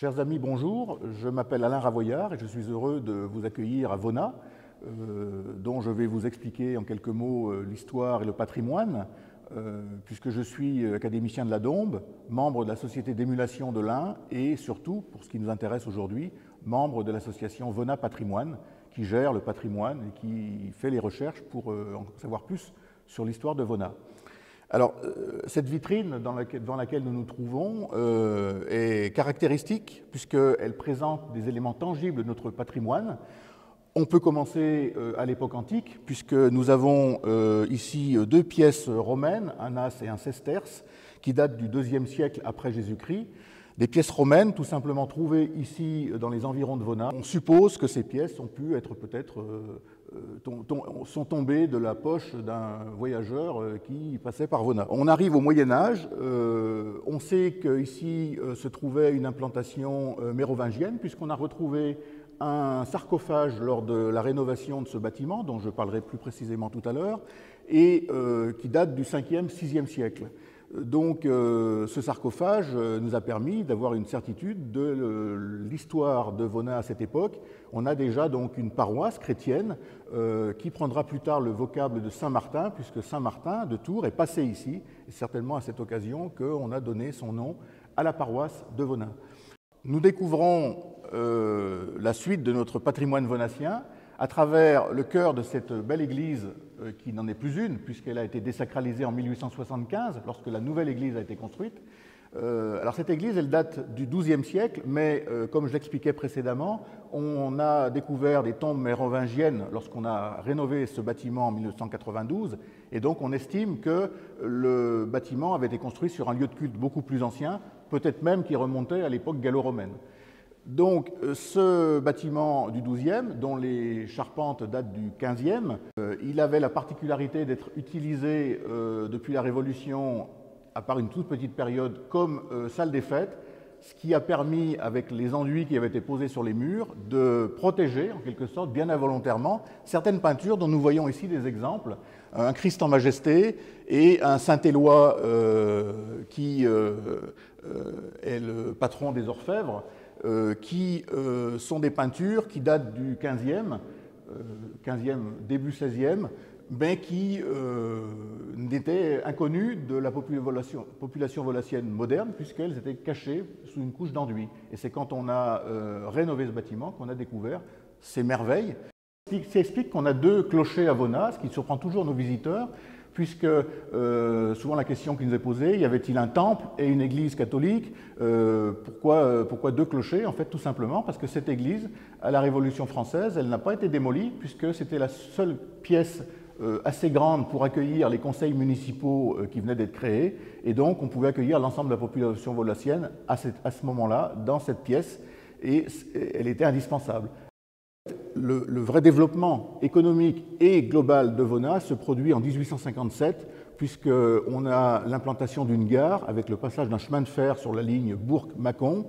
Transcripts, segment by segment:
Chers amis, bonjour. Je m'appelle Alain Ravoyard et je suis heureux de vous accueillir à Vona, dont je vais vous expliquer en quelques mots l'histoire et le patrimoine, puisque je suis académicien de la Dombes, membre de la Société d'émulation de l'Ain et surtout, pour ce qui nous intéresse aujourd'hui, membre de l'association Vona Patrimoine, qui gère le patrimoine et qui fait les recherches pour en savoir plus sur l'histoire de Vona. Alors, cette vitrine dans laquelle nous nous trouvons est caractéristique puisqu'elle présente des éléments tangibles de notre patrimoine. On peut commencer à l'époque antique puisque nous avons ici deux pièces romaines, un as et un sesterce, qui datent du IIe siècle après Jésus-Christ. Des pièces romaines tout simplement trouvées ici dans les environs de Vona. On suppose que ces pièces ont pu être peut-être sont tombées de la poche d'un voyageur qui passait par Vona. On arrive au Moyen-Âge, on sait qu'ici se trouvait une implantation mérovingienne puisqu'on a retrouvé un sarcophage lors de la rénovation de ce bâtiment, dont je parlerai plus précisément tout à l'heure, et qui date du 5e, 6e siècle. Donc ce sarcophage nous a permis d'avoir une certitude de l'histoire de Vona à cette époque. On a déjà donc une paroisse chrétienne qui prendra plus tard le vocable de Saint-Martin, puisque Saint-Martin de Tours est passé ici, et certainement à cette occasion qu'on a donné son nom à la paroisse de Vona. Nous découvrons la suite de notre patrimoine vonassien à travers le chœur de cette belle église qui n'en est plus une, puisqu'elle a été désacralisée en 1875, lorsque la nouvelle église a été construite. Alors cette église, elle date du XIIe siècle, mais comme je l'expliquais précédemment, on a découvert des tombes mérovingiennes lorsqu'on a rénové ce bâtiment en 1992, et donc on estime que le bâtiment avait été construit sur un lieu de culte beaucoup plus ancien, peut-être même qui remontait à l'époque gallo-romaine. Donc ce bâtiment du XIIe, dont les charpentes datent du XVe, il avait la particularité d'être utilisé depuis la Révolution, à part une toute petite période, comme salle des fêtes, ce qui a permis, avec les enduits qui avaient été posés sur les murs, de protéger, en quelque sorte, bien involontairement, certaines peintures dont nous voyons ici des exemples. Un Christ en majesté et un Saint-Éloi qui est le patron des orfèvres, qui sont des peintures qui datent du 15e, début 16e, mais qui n'étaient inconnues de la population volassienne moderne, puisqu'elles étaient cachées sous une couche d'enduit. Et c'est quand on a rénové ce bâtiment qu'on a découvert ces merveilles. Ça explique qu'on a deux clochers à Vona, ce qui surprend toujours nos visiteurs, puisque souvent la question qui nous est posée, y avait-il un temple et une église catholique? Pourquoi deux clochers? En fait, tout simplement parce que cette église, à la Révolution française, elle n'a pas été démolie, puisque c'était la seule pièce assez grande pour accueillir les conseils municipaux qui venaient d'être créés, et donc on pouvait accueillir l'ensemble de la population volassienne à ce moment-là, dans cette pièce, et elle était indispensable. Le vrai développement économique et global de Vona se produit en 1857, puisqu'on a l'implantation d'une gare avec le passage d'un chemin de fer sur la ligne Bourg-Mâcon.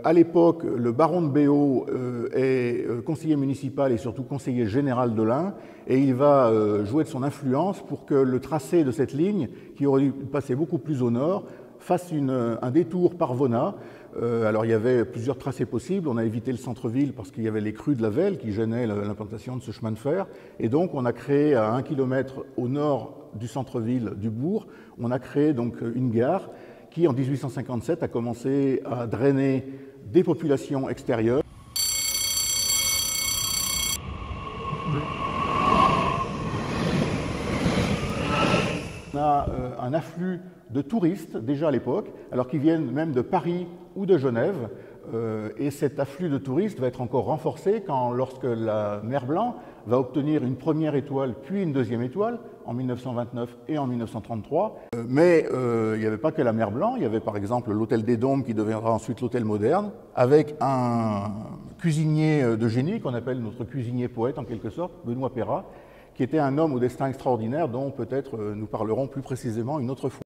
À l'époque, le baron de Béhaut est conseiller municipal et surtout conseiller général de l'Ain, et il va jouer de son influence pour que le tracé de cette ligne, qui aurait dû passer beaucoup plus au nord, fasse un détour par Vona. Alors il y avait plusieurs tracés possibles, on a évité le centre-ville parce qu'il y avait les crues de la Velle qui gênaient l'implantation de ce chemin de fer, et donc on a créé à 1 km au nord du centre-ville du bourg, on a créé donc une gare qui en 1857 a commencé à drainer des populations extérieures. On a un afflux de touristes déjà à l'époque, alors qu'ils viennent même de Paris ou de Genève, et cet afflux de touristes va être encore renforcé lorsque la mer Blanc va obtenir une première étoile puis une deuxième étoile en 1929 et en 1933. Mais il n'y avait pas que la mer Blanc, il y avait par exemple l'hôtel des Dombes qui deviendra ensuite l'hôtel moderne, avec un cuisinier de génie qu'on appelle notre cuisinier poète en quelque sorte, Benoît Perrat, qui était un homme au destin extraordinaire dont peut-être nous parlerons plus précisément une autre fois.